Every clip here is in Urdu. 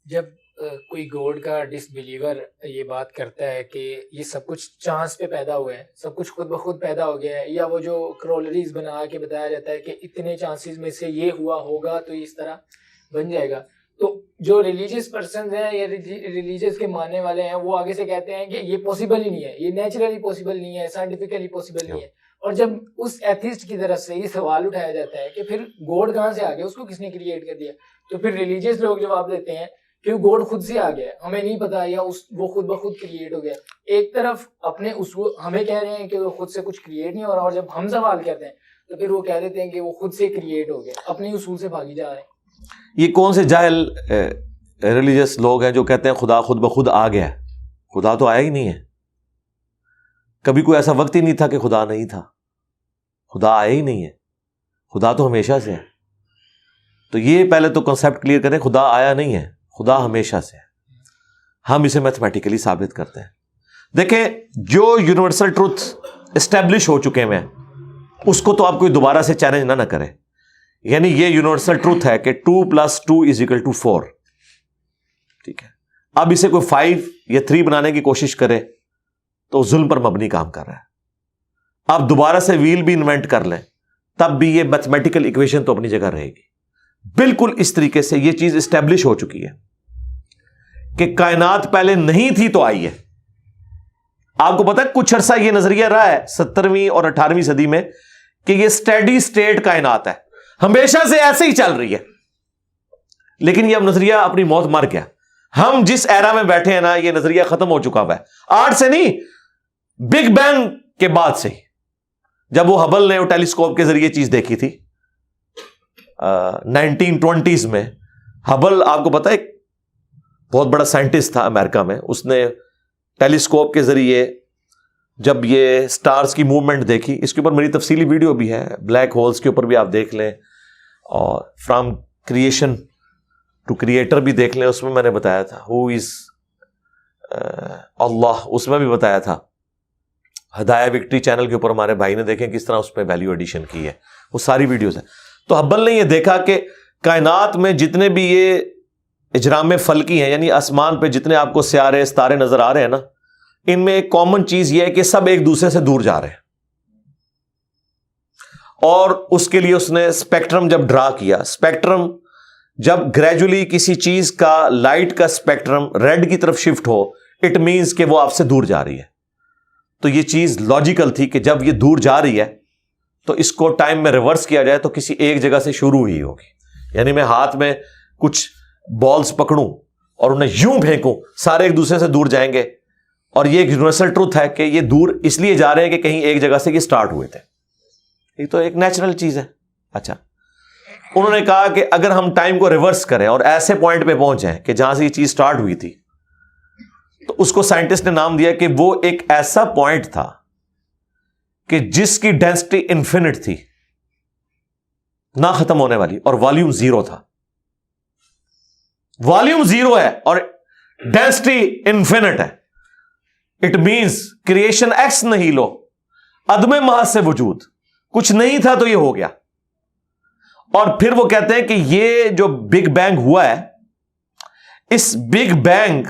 جب کوئی گوڈ کا ڈس بلیور یہ بات کرتا ہے کہ یہ سب کچھ چانس پہ پیدا ہوئے ہیں، سب کچھ خود بخود پیدا ہو گیا ہے، یا وہ جو کرولریز بنا کے بتایا جاتا ہے کہ اتنے چانسز میں سے یہ ہوا ہوگا تو اس طرح بن جائے گا، تو جو ریلیجیس پرسنز ہیں یا ریلیجیس کے ماننے والے ہیں وہ آگے سے کہتے ہیں کہ یہ پاسبل ہی نہیں ہے، یہ نیچرلی پاسبل نہیں ہے، سائنٹیفکلی پاسبل نہیں ہے. اور جب اس ایتھسٹ کی طرف سے یہ سوال اٹھایا جاتا ہے کہ پھر گوڈ کہاں سے آ گیا، اس کو کس نے کریٹ کر دیا، تو پھر ریلیجیس لوگ جواب دیتے ہیں کہ گوڈ خود سے آ گیا، ہمیں نہیں پتا، یا وہ خود بخود کریٹ ہو گیا. ایک طرف اپنے اصول ہمیں کہہ رہے ہیں کہ وہ خود سے کچھ کریٹ نہیں ہو رہا، اور جب ہم سوال کرتے ہیں تو پھر وہ کہہ دیتے ہیں کہ وہ خود سے کریٹ ہو گیا، اپنے اصول سے بھاگی جا رہے ہیں. یہ کون سے جاہل ریلیجس لوگ ہیں جو کہتے ہیں خدا خود بخود آ گیا؟ خدا تو آیا ہی نہیں ہے. کبھی کوئی ایسا وقت ہی نہیں تھا کہ خدا نہیں تھا. خدا آیا ہی نہیں ہے. خدا تو ہمیشہ سے ہے. تو یہ پہلے تو کنسیپٹ کلیئر کریں، خدا آیا نہیں ہے، خدا ہمیشہ سے ہے. ہم اسے میتھمیٹیکلی ثابت کرتے ہیں. دیکھیں، جو یونیورسل ٹروتھ اسٹیبلش ہو چکے ہیں اس کو تو آپ کوئی دوبارہ سے چیلنج نہ کرے. یعنی یہ یونیورسل ٹروتھ ہے کہ 2+2=4. ٹھیک ہے، اب اسے کوئی 5 یا 3 بنانے کی کوشش کرے تو ظلم پر مبنی کام کر رہا ہے. آپ دوبارہ سے ویل بھی انوینٹ کر لیں تب بھی یہ میتھمیٹیکل ایکویشن تو اپنی جگہ رہے گی. بالکل اس طریقے سے یہ چیز اسٹیبلش ہو چکی ہے کہ کائنات پہلے نہیں تھی تو آئی ہے. آپ کو پتا ہے کچھ عرصہ یہ نظریہ رہا ہے 17ویں اور 18ویں صدی میں کہ یہ اسٹیڈی اسٹیٹ کائنات ہے، ہمیشہ سے ایسے ہی چل رہی ہے. لیکن یہ اب نظریہ اپنی موت مر گیا. ہم جس ایرا میں بیٹھے ہیں نا، یہ نظریہ ختم ہو چکا ہوا ہے. آج سے نہیں، بگ بینگ کے بعد سے، جب وہ ہبل نے وہ ٹیلیسکوپ کے ذریعے چیز دیکھی تھی 1920s میں. ہبل آپ کو پتا ہے ایک بہت بڑا سائنٹسٹ تھا امریکہ میں. اس نے ٹیلیسکوپ کے ذریعے جب یہ سٹارز کی موومنٹ دیکھی، اس کے اوپر میری تفصیلی ویڈیو بھی ہے، بلیک ہولز کے اوپر بھی آپ دیکھ لیں، اور فرام کریشن ٹو کریٹر بھی دیکھ لیں. اس میں نے بتایا تھا ہو از اللہ، اس میں بھی بتایا تھا. ہدایہ وکٹری چینل کے اوپر ہمارے بھائی نے دیکھیں کس طرح اس میں ویلیو ایڈیشن کی ہے، وہ ساری ویڈیوز ہیں. تو ہبل نے یہ دیکھا کہ کائنات میں جتنے بھی یہ اجرام فلکی ہیں، یعنی آسمان پہ جتنے آپ کو سیارے ستارے نظر آ رہے ہیں نا، ان میں ایک کامن چیز یہ ہے کہ سب ایک دوسرے سے دور جا رہے ہیں. اور اس کے لیے اس نے اسپیکٹرم جب ڈرا کیا، اسپیکٹرم جب گریجولی کسی چیز کا لائٹ کا اسپیکٹرم ریڈ کی طرف شفٹ ہو، اٹ مینس کہ وہ آپ سے دور جا رہی ہے. تو یہ چیز لاجیکل تھی کہ جب یہ دور جا رہی ہے تو اس کو ٹائم میں ریورس کیا جائے تو کسی ایک جگہ سے شروع ہی ہوگی. یعنی میں ہاتھ میں کچھ بالز پکڑوں اور انہیں یوں پھینکوں، سارے ایک دوسرے سے دور جائیں گے. اور یہ ایک یونیورسل ٹروتھ ہے کہ یہ دور اس لیے جا رہے ہیں کہ کہیں ایک جگہ سے یہ سٹارٹ ہوئے تھے. یہ تو ایک نیچرل چیز ہے. اچھا، انہوں نے کہا کہ اگر ہم ٹائم کو ریورس کریں اور ایسے پوائنٹ پہ پہنچیں کہ جہاں سے یہ چیز سٹارٹ ہوئی تھی، تو اس کو سائنٹسٹ نے نام دیا کہ وہ ایک ایسا پوائنٹ تھا کہ جس کی ڈینسٹی انفینٹ تھی، نہ ختم ہونے والی، اور والیوم 0 تھا. والیوم 0 ہے اور ڈینسٹی انفینٹ ہے. اٹ مینس کریشن ایکس نہیں لو، عدم محض سے وجود، کچھ نہیں تھا تو یہ ہو گیا. اور پھر وہ کہتے ہیں کہ یہ جو بگ بینگ ہوا ہے، اس بگ بینگ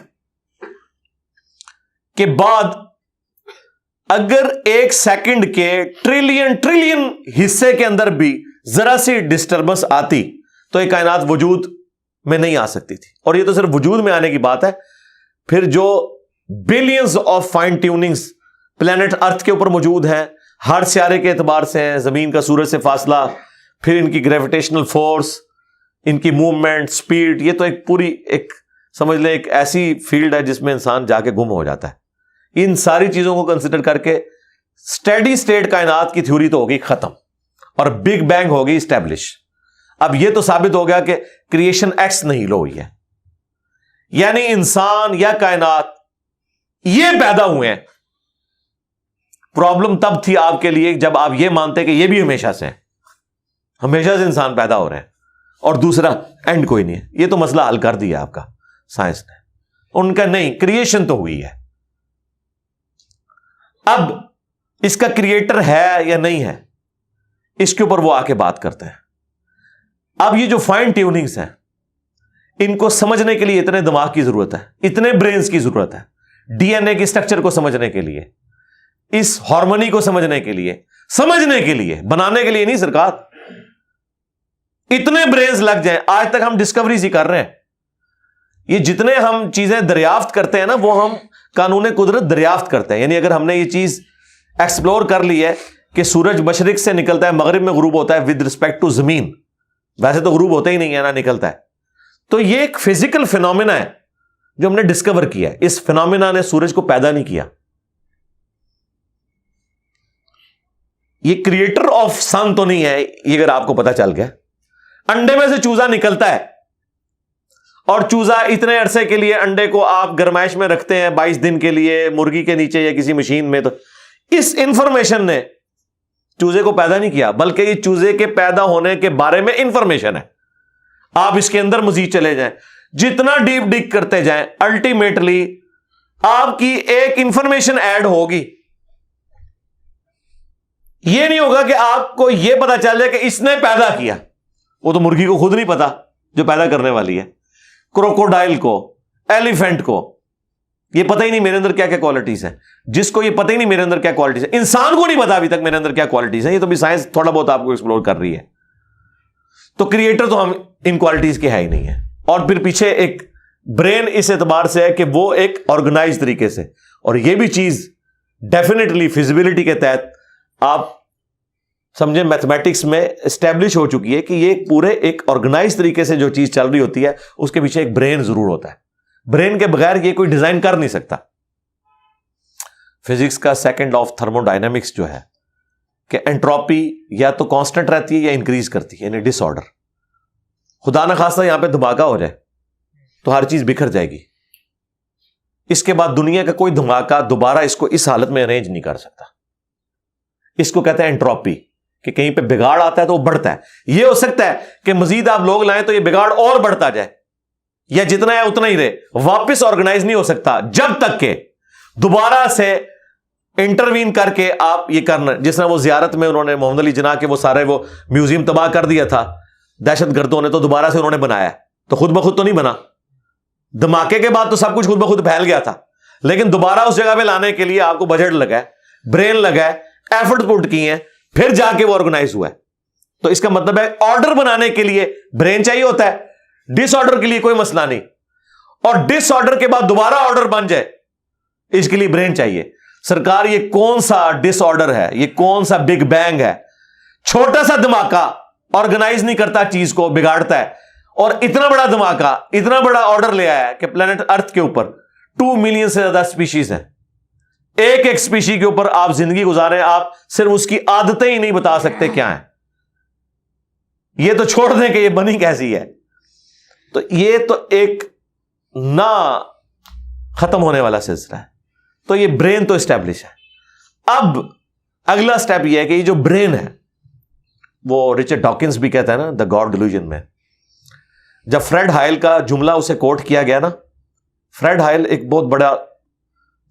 کے بعد اگر 1 سیکنڈ کے ٹریلین حصے کے اندر بھی ذرا سی ڈسٹربنس آتی تو یہ کائنات وجود میں نہیں آ سکتی تھی. اور یہ تو صرف وجود میں آنے کی بات ہے. پھر جو billions of fine tunings planet earth کے اوپر موجود ہیں، ہر سیارے کے اعتبار سے ہیں، زمین کا سورج سے فاصلہ، پھر ان کی گریویٹیشنل فورس، ان کی موومنٹ، سپیڈ، یہ تو ایک پوری ایک سمجھ لیں ایک ایسی فیلڈ ہے جس میں انسان جا کے گم ہو جاتا ہے. ان ساری چیزوں کو کنسیڈر کر کے اسٹیڈی اسٹیٹ کائنات کی تھیوری تو ہوگی ختم اور بگ بینگ ہوگی اسٹیبلش. اب یہ تو ثابت ہو گیا کہ کریشن ایکس نہیں لو ہوئی ہے، یعنی انسان یا کائنات یہ پیدا ہوئے ہیں. پرابلم تب تھی آپ کے لیے جب آپ یہ مانتے کہ یہ بھی ہمیشہ سے ہیں، ہمیشہ سے انسان پیدا ہو رہے ہیں اور دوسرا اینڈ کوئی نہیں ہے. یہ تو مسئلہ حل کر دیا آپ کا سائنس نے. ان کا نہیں، کریشن تو ہوئی ہے. اب اس کا کریٹر ہے یا نہیں ہے، اس کے اوپر وہ آ کے بات کرتے ہیں. اب یہ جو فائن ٹیوننگز ہیں، ان کو سمجھنے کے لیے اتنے دماغ کی ضرورت ہے, اتنے برینز کی ضرورت ہے, ڈی این اے کی اسٹرکچر کو سمجھنے کے لیے, اس ہارمونی کو سمجھنے کے لیے, بنانے کے لیے نہیں سرکار. اتنے برینز لگ جائیں. آج تک ہم ڈسکوریز ہی کر رہے ہیں. یہ جتنے ہم چیزیں دریافت کرتے ہیں نا, وہ ہم قانون قدرت دریافت کرتے ہیں. یعنی اگر ہم نے یہ چیز ایکسپلور کر لی ہے کہ سورج مشرق سے نکلتا ہے, مغرب میں غروب ہوتا ہے ود رسپیکٹ ٹو زمین, ویسے تو غروب ہوتا ہی نہیں ہے نا, نکلتا ہے. تو یہ ایک فزیکل فینومینا ہے جو ہم نے ڈسکور کیا ہے. اس فینومینا نے سورج کو پیدا نہیں کیا. یہ کریٹر آف سن تو نہیں ہے, یہ اگر آپ کو پتا چل گیا. انڈے میں سے چوزا نکلتا ہے, اور چوزا اتنے عرصے کے لیے انڈے کو آپ گرمائش میں رکھتے ہیں 22 دن کے لیے مرغی کے نیچے یا کسی مشین میں. تو اس انفارمیشن نے چوزے کو پیدا نہیں کیا, بلکہ یہ چوزے کے پیدا ہونے کے بارے میں انفارمیشن ہے. آپ اس کے اندر مزید چلے جائیں, جتنا ڈیپ ڈگ کرتے جائیں, الٹیمیٹلی آپ کی ایک انفارمیشن ایڈ ہوگی. یہ نہیں ہوگا کہ آپ کو یہ پتا چل جائے کہ اس نے پیدا کیا. وہ تو مرغی کو خود نہیں پتا جو پیدا کرنے والی ہے, کروکوڈائل کو, ایلیفینٹ کو یہ پتہ ہی نہیں میرے اندر کیا کیا کوالٹیز ہیں. جس کو یہ پتہ ہی نہیں میرے اندر کیا کوالٹیز ہیں, انسان کو نہیں پتا ابھی تک میرے اندر کیا کوالٹیز ہیں. یہ تو بھی سائنس تھوڑا بہت آپ کو ایکسپلور کر رہی ہے. تو کریٹر تو ہم ان کوالٹیز کے ہے ہی نہیں ہے. اور پھر پیچھے ایک برین اس اعتبار سے ہے کہ وہ ایک آرگنائز طریقے سے, اور یہ بھی چیز ڈیفینیٹلی فیزیبلٹی کے تحت آپ سمجھیں میتھمیٹکس میں اسٹیبلش ہو چکی ہے کہ یہ پورے ایک آرگنائز طریقے سے جو چیز چل رہی ہوتی ہے اس کے پیچھے ایک برین ضرور ہوتا ہے. برین کے بغیر یہ کوئی ڈیزائن کر نہیں سکتا. فزکس کا second law of thermo dynamics جو ہے کہ انٹروپی یا تو کانسٹنٹ رہتی ہے یا انکریز کرتی ہے, یعنی ڈس آرڈر. خدا نہ خواستہ یہاں پہ دھماکہ ہو جائے تو ہر چیز بکھر جائے گی. اس کے بعد دنیا کا کوئی دھماکہ دوبارہ اس کو اس حالت میں ارینج نہیں کر سکتا. اس کو کہتے ہیں انٹروپی, کہ کہیں پہ بگاڑ آتا ہے تو وہ بڑھتا ہے. یہ ہو سکتا ہے کہ مزید آپ لوگ لائیں تو یہ بگاڑ اور بڑھتا جائے, یا جتنا ہے اتنا ہی رہے, واپس آرگنائز نہیں ہو سکتا جب تک کہ دوبارہ سے انٹروین کر کے آپ یہ کرنا. جس طرح وہ زیارت میں انہوں نے محمد علی جناح کے وہ سارے وہ میوزیم تباہ کر دیا تھا دہشت گردوں نے, تو دوبارہ سے انہوں نے بنایا, تو خود بخود تو نہیں بنا. دھماکے کے بعد تو سب کچھ خود بخود پھیل گیا تھا, لیکن دوبارہ اس جگہ پہ لانے کے لیے آپ کو بجٹ لگا ہے, برین لگا ہے, ایفرٹ پٹ کی ہیں, پھر جا کے وہ آرگنائز ہوا ہے. تو اس کا مطلب ہے آرڈر بنانے کے لیے برین چاہیے ہوتا ہے, ڈس آرڈر کے لیے کوئی مسئلہ نہیں. اور ڈس آرڈر کے بعد دوبارہ آرڈر بن جائے اس کے لیے برین چاہیے. سرکار یہ کون سا ڈس آرڈر ہے, یہ کون سا بگ بینگ ہے؟ چھوٹا سا دھماکہ آرگنائز نہیں کرتا, چیز کو بگاڑتا ہے. اور اتنا بڑا دھماکہ, اتنا بڑا آرڈر لے آیا ہے کہ پلانٹ ارتھ کے اوپر 2 ملین سے زیادہ اسپیشیز ہیں. ایک ایک اسپیشی کے اوپر آپ زندگی گزارے, آپ صرف اس کی عادتیں ہی نہیں بتا سکتے کیا ہیں. یہ تو چھوڑ دیں کہ یہ بنی کیسی ہے. تو یہ تو ایک نہ ختم ہونے والا سلسلہ ہے. تو یہ برین تو اسٹیبلش ہے. اب اگلا سٹیپ یہ ہے کہ یہ جو برین ہے, وہ رچرڈ ڈاکنز بھی کہتا ہے نا دا گاڈ ڈیلوژن میں, جب فریڈ ہائل کا جملہ اسے کوٹ کیا گیا نا, فریڈ ہائل ایک بہت بڑا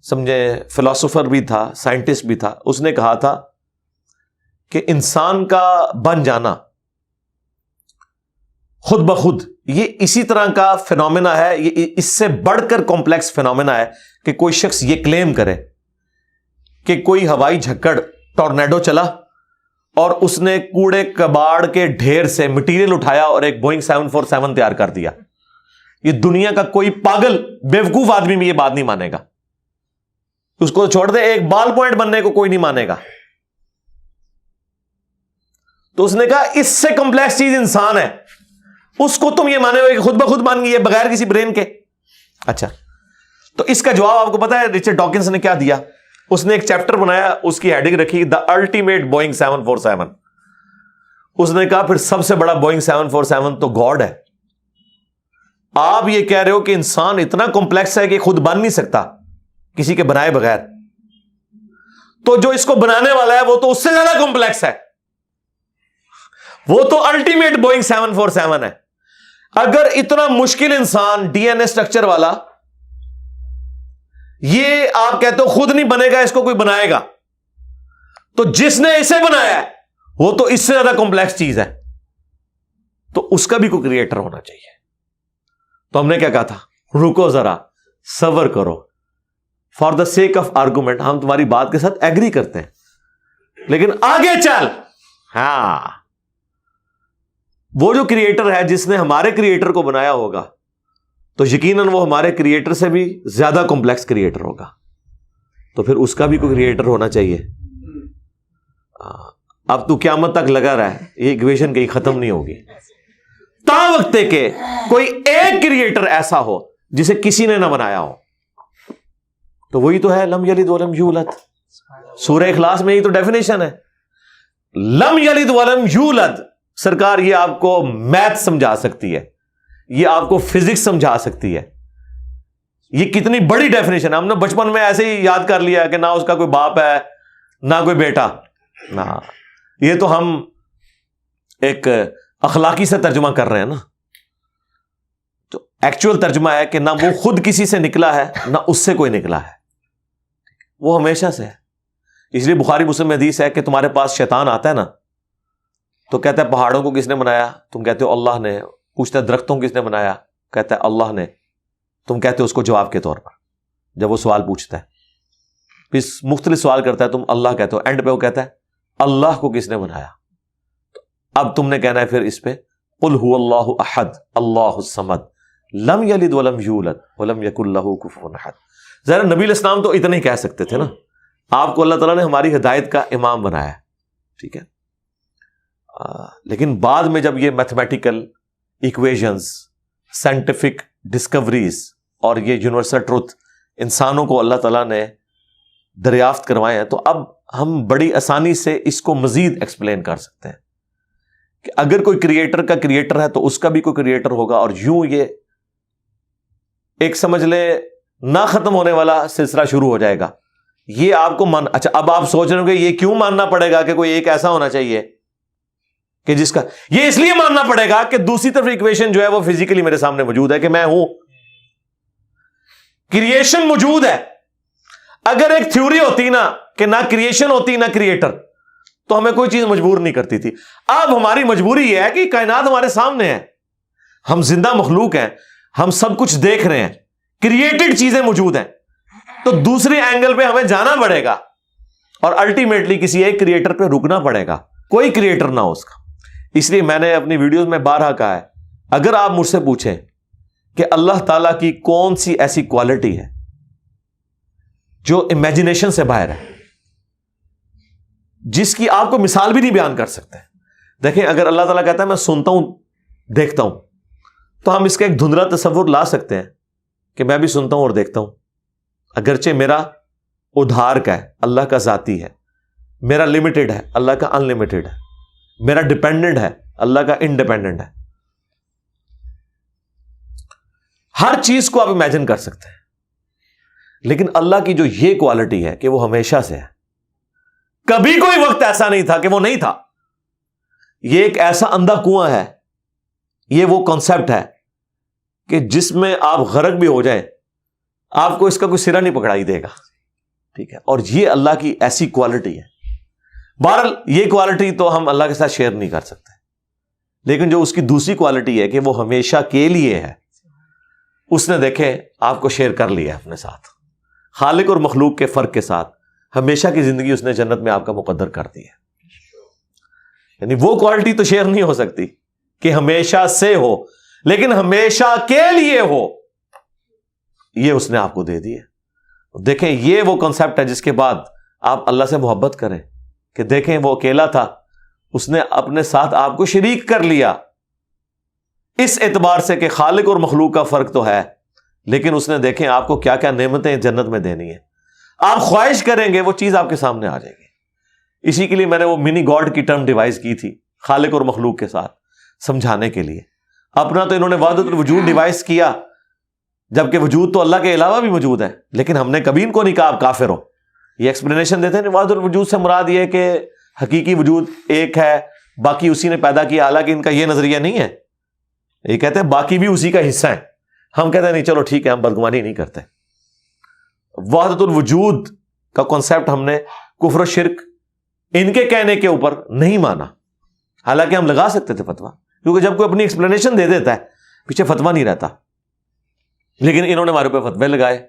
سمجھے فلاسفر بھی تھا, سائنٹسٹ بھی تھا. اس نے کہا تھا کہ انسان کا بن جانا خود بخود یہ اسی طرح کا فینومینا ہے, یہ اس سے بڑھ کر کمپلیکس فینومینا ہے کہ کوئی شخص یہ کلیم کرے کہ کوئی ہوائی جھکڑ ٹورنیڈو چلا اور اس نے کوڑے کباڑ کے ڈھیر سے مٹیریل اٹھایا اور ایک بوئنگ 747 تیار کر دیا. یہ دنیا کا کوئی پاگل بیوقوف آدمی بھی یہ بات نہیں مانے گا. اس کو چھوڑ دے, ایک بال پوائنٹ بننے کو کوئی نہیں مانے گا. تو اس نے کہا اس سے کمپلیکس چیز انسان ہے, اس کو تم یہ مانے ہوئے کہ خود بخود بن گئی ہے بغیر کسی برین کے. اچھا, تو اس کا جواب آپ کو پتا ہے رچرڈ ڈاکنز نے کیا دیا؟ اس نے ایک چیپٹر بنایا, اس کی ہیڈنگ رکھی دا الٹیمیٹ بوئنگ 747. اس نے کہا پھر سب سے بڑا بوئنگ 747 تو گاڈ ہے. آپ یہ کہہ رہے ہو کہ انسان اتنا کمپلیکس ہے کہ خود بن نہیں سکتا کسی کے بنائے بغیر, تو جو اس کو بنانے والا ہے وہ تو اس سے زیادہ کمپلیکس ہے, وہ تو الٹیمیٹ بوئنگ 747 ہے. اگر اتنا مشکل انسان ڈی این اے اسٹرکچر والا یہ آپ کہتے ہو خود نہیں بنے گا, اس کو کوئی بنائے گا, تو جس نے اسے بنایا ہے وہ تو اس سے زیادہ کمپلیکس چیز ہے, تو اس کا بھی کوئی کریٹر ہونا چاہیے. تو ہم نے کیا کہا تھا؟ رکو ذرا، صبر کرو، for the sake of argument ہم تمہاری بات کے ساتھ ایگری کرتے ہیں، لیکن آگے چل۔ ہاں، وہ جو کریٹر ہے جس نے ہمارے کریٹر کو بنایا ہوگا تو یقیناً وہ ہمارے کریٹر سے بھی زیادہ کمپلیکس کریٹر ہوگا، تو پھر اس کا بھی کوئی کریٹر ہونا چاہیے۔ اب تو قیامت تک لگا رہا ہے، یہ ایکویشن کہیں ختم نہیں ہوگی تا وقت کہ کوئی ایک کریٹر ایسا ہو جسے کسی نے نہ بنایا ہو، تو وہی تو ہے لم یلد ولم یولد۔ سورہ اخلاص میں یہی تو ڈیفینیشن ہے، لم یلد ولم یولد۔ سرکار یہ آپ کو میتھ سمجھا سکتی ہے، یہ آپ کو فزکس سمجھا سکتی ہے، یہ کتنی بڑی ڈیفینیشن ہے۔ ہم نے بچپن میں ایسے ہی یاد کر لیا کہ نہ اس کا کوئی باپ ہے نہ کوئی بیٹا، نہ یہ تو ہم ایک اخلاقی سے ترجمہ کر رہے ہیں نا، تو ایکچوئل ترجمہ ہے کہ نہ وہ خود کسی سے نکلا ہے نہ اس سے کوئی نکلا ہے، وہ ہمیشہ سے ہے۔ اس لیے بخاری مسلم میں حدیث ہے کہ تمہارے پاس شیطان آتا ہے نا تو کہتا ہے پہاڑوں کو کس نے بنایا؟ تم کہتے ہو اللہ نے۔ پوچھتا ہے درختوں کو کس نے بنایا؟ کہتا ہے اللہ نے۔ تم کہتے ہو اس کو جواب کے طور پر، جب وہ سوال پوچھتا ہے پھر مختلف سوال کرتا ہے، تم اللہ کہتے ہو، اینڈ پہ وہ کہتا ہے اللہ کو کس نے بنایا؟ اب تم نے کہنا ہے پھر اس پہ قل هو اللہ احد اللہ الصمد لم یلد ولم یولد ولم یکن لہ کفوا احد۔ ظاہر نبی علیہ السلام تو اتنا ہی کہہ سکتے تھے نا، آپ کو اللہ تعالیٰ نے ہماری ہدایت کا امام بنایا، ٹھیک ہے۔ لیکن بعد میں جب یہ میتھمیٹیکل ایکویشنز، سائنٹیفک ڈسکوریز اور یہ یونیورسل ٹروتھ انسانوں کو اللہ تعالیٰ نے دریافت کروائے ہیں، تو اب ہم بڑی آسانی سے اس کو مزید ایکسپلین کر سکتے ہیں کہ اگر کوئی کریٹر کا کریٹر ہے تو اس کا بھی کوئی کریٹر ہوگا، اور یوں یہ ایک سمجھ لے نہ ختم ہونے والا سلسلہ شروع ہو جائے گا۔ یہ آپ کو اچھا اب آپ سوچ رہے ہوں کہ یہ کیوں ماننا پڑے گا کہ کوئی ایک ایسا ہونا چاہیے کہ جس کا، یہ اس لیے ماننا پڑے گا کہ دوسری طرف ایکویشن جو ہے وہ فزیکلی میرے سامنے موجود ہے کہ میں ہوں، کریشن موجود ہے۔ اگر ایک تھیوری ہوتی نا کہ نہ کریشن ہوتی نہ کریٹر تو ہمیں کوئی چیز مجبور نہیں کرتی تھی۔ اب ہماری مجبوری یہ ہے کہ کائنات ہمارے سامنے ہے، ہم زندہ مخلوق ہیں، ہم سب کچھ دیکھ رہے ہیں، کریٹڈ چیزیں موجود ہیں، تو دوسرے اینگل پہ ہمیں جانا پڑے گا اور الٹیمیٹلی کسی ایک کریٹر پہ رکنا پڑے گا، کوئی کریٹر نہ ہو اس کا۔ اس لیے میں نے اپنی ویڈیوز میں بارہا کہا ہے، اگر آپ مجھ سے پوچھیں کہ اللہ تعالیٰ کی کون سی ایسی کوالٹی ہے جو امیجنیشن سے باہر ہے، جس کی آپ کو مثال بھی نہیں بیان کر سکتے۔ دیکھیں اگر اللہ تعالیٰ کہتا ہے میں سنتا ہوں دیکھتا ہوں، تو ہم اس کا ایک دھندلا تصور لا سکتے ہیں کہ میں بھی سنتا ہوں اور دیکھتا ہوں، اگرچہ میرا ادھار کا ہے، اللہ کا ذاتی ہے، میرا لمیٹڈ ہے، اللہ کا ان لمیٹڈ ہے، میرا ڈیپینڈنٹ ہے، اللہ کا انڈیپینڈنٹ ہے۔ ہر چیز کو آپ امیجن کر سکتے ہیں، لیکن اللہ کی جو یہ کوالٹی ہے کہ وہ ہمیشہ سے ہے، کبھی کوئی وقت ایسا نہیں تھا کہ وہ نہیں تھا۔ یہ ایک ایسا اندھا کنواں ہے، یہ وہ کانسیپٹ ہے کہ جس میں آپ غرق بھی ہو جائیں آپ کو اس کا کوئی سرا نہیں پکڑائی دے گا، ٹھیک ہے۔ اور یہ اللہ کی ایسی کوالٹی ہے۔ بہرحال یہ کوالٹی تو ہم اللہ کے ساتھ شیئر نہیں کر سکتے، لیکن جو اس کی دوسری کوالٹی ہے کہ وہ ہمیشہ کے لیے ہے، اس نے دیکھیں آپ کو شیئر کر لیا اپنے ساتھ، خالق اور مخلوق کے فرق کے ساتھ ہمیشہ کی زندگی اس نے جنت میں آپ کا مقدر کر دی ہے۔ یعنی وہ کوالٹی تو شیئر نہیں ہو سکتی کہ ہمیشہ سے ہو، لیکن ہمیشہ کے لیے ہو، یہ اس نے آپ کو دے دی ہے۔ دیکھیں یہ وہ کنسپٹ ہے جس کے بعد آپ اللہ سے محبت کریں کہ دیکھیں وہ اکیلا تھا، اس نے اپنے ساتھ آپ کو شریک کر لیا، اس اعتبار سے کہ خالق اور مخلوق کا فرق تو ہے، لیکن اس نے دیکھیں آپ کو کیا کیا نعمتیں جنت میں دینی ہے، آپ خواہش کریں گے وہ چیز آپ کے سامنے آ جائے گی۔ اسی کے لیے میں نے وہ منی گاڈ کی ٹرم ڈیوائز کی تھی خالق اور مخلوق کے ساتھ سمجھانے کے لیے۔ اپنا تو انہوں نے وحدت الوجود ڈیوائز کیا، جبکہ وجود تو اللہ کے علاوہ بھی موجود ہے، لیکن ہم نے کبھی ان کو نہیں کہا آپ کافر ہو۔ یہ ایکسپلینیشن دیتے ہیں وحدت الوجود سے مراد یہ کہ حقیقی وجود ایک ہے، باقی اسی نے پیدا کیا، حالانکہ ان کا یہ نظریہ نہیں ہے، یہ کہتے ہیں باقی بھی اسی کا حصہ ہے۔ ہم کہتے ہیں نہیں چلو ٹھیک ہے، ہم بدگمانی نہیں کرتے۔ وحدت الوجود کا کانسیپٹ ہم نے کفر و شرک ان کے کہنے کے اوپر نہیں مانا، حالانکہ ہم لگا سکتے تھے فتویٰ، کیونکہ جب کوئی اپنی ایکسپلینیشن دے دیتا ہے پیچھے فتویٰ نہیں رہتا۔ لیکن انہوں نے ہمارے اوپر فتوے لگائے،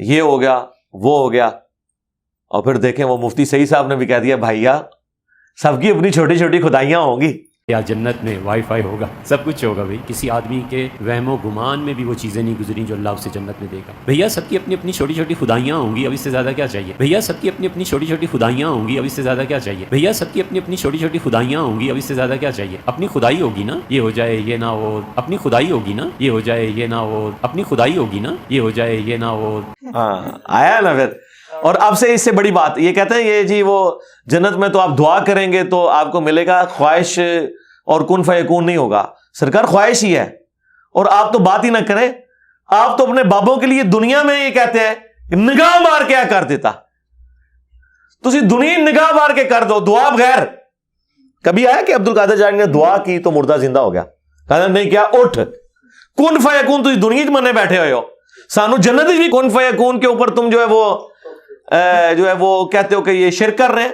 یہ ہو گیا وہ ہو گیا، اور پھر دیکھیں وہ مفتی سعید صاحب نے بھی کہہ دیا بھائیا سب کی اپنی چھوٹی چھوٹی خدائیاں ہوں گی. یا جنت میں وائی فائی ہوگا، سب کچھ ہوگا. بھائی کسی آدمی کے وہم و گمان میں بھی وہ چیزیں نہیں گزری جو اللہ اسے جنت میں دے گا. بھیا سب کی اپنی اپنی چھوٹی چھوٹی خدائیاں ہوں گی، اب اس سے زیادہ کیا چاہیے. بھیا سب کی اپنی اپنی چھوٹی چھوٹی خدائیاں ہوں گی، اب اس سے زیادہ کیا چاہیے. بھیا سب کی اپنی اپنی چھوٹی چھوٹی خدائیاں ہوں گی، اب اس سے زیادہ کیا چاہیے. اپنی خدائی ہوگی نا یہ ہو جائے یہ نہ ہو، اپنی خدائی ہوگی نا یہ ہو جائے یہ نہ ہو، اپنی خدائی ہوگی نا یہ ہو جائے یہ نہ ہو. ہاں آیا نا پھر. اور اب سے اس سے بڑی بات یہ کہتے ہیں یہ جی وہ جنت میں تو آپ دعا کریں گے تو آپ کو ملے گا، خواہش اور کن فیکون نہیں ہوگا. سرکار خواہش ہی ہے، اور آپ تو بات ہی نہ کریں. آپ تو اپنے بابوں کے لیے دنیا میں یہ کہتے ہیں کہ نگاہ مار کے کر دیتا، تسی دنیا نگاہ مار کے کر دو دعا بغیر. کبھی آیا کہ عبد القادر جانی نے دعا کی تو مردہ زندہ ہو گیا؟ کہا نہیں کیا اٹھ کن فیکون تسی دنیا چ منے بیٹھے ہوئے ہو. سانو جنت بھی کن فیکون کے اوپر تم جو ہے وہ کہتے ہو کہ یہ شرک کر رہے ہیں.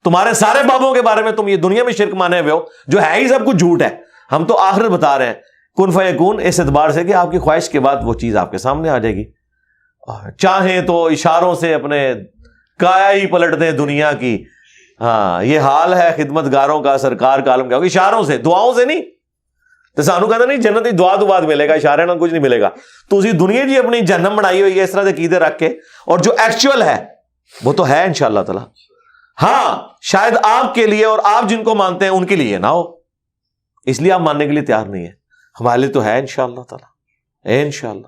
تمہارے سارے بابوں کے بارے میں تم یہ دنیا میں شرک مانے ہوئے ہو جو ہے ہی سب کچھ جھوٹ ہے. ہم تو آخرت بتا رہے ہیں کن فیکون اس اعتبار سے کہ آپ کی خواہش کے بعد وہ چیز آپ کے سامنے آ جائے گی. چاہیں تو اشاروں سے اپنے کایا ہی پلٹ دیں دنیا کی. ہاں یہ حال ہے خدمت گاروں کا سرکار کا عالم کیا ہوگا. اشاروں سے، دعاؤں سے نہیں. تو سانو کہتا نہیں جنت دعا تو بعد ملے گا، اشارے نہ کچھ نہیں ملے گا. تو اسی دنیا جی اپنی جہنم بنائی ہوئی ہے اس طرح سے عقیدے رکھ کے، اور جو ایکچوئل ہے وہ تو ہے انشاءاللہ تعالی. ہاں شاید آپ کے لیے اور آپ جن کو مانتے ہیں ان کے لیے نہ ہو، اس لیے آپ ماننے کے لیے تیار نہیں ہے. ہمارے لیے تو ہے انشاءاللہ تعالی، انشاءاللہ.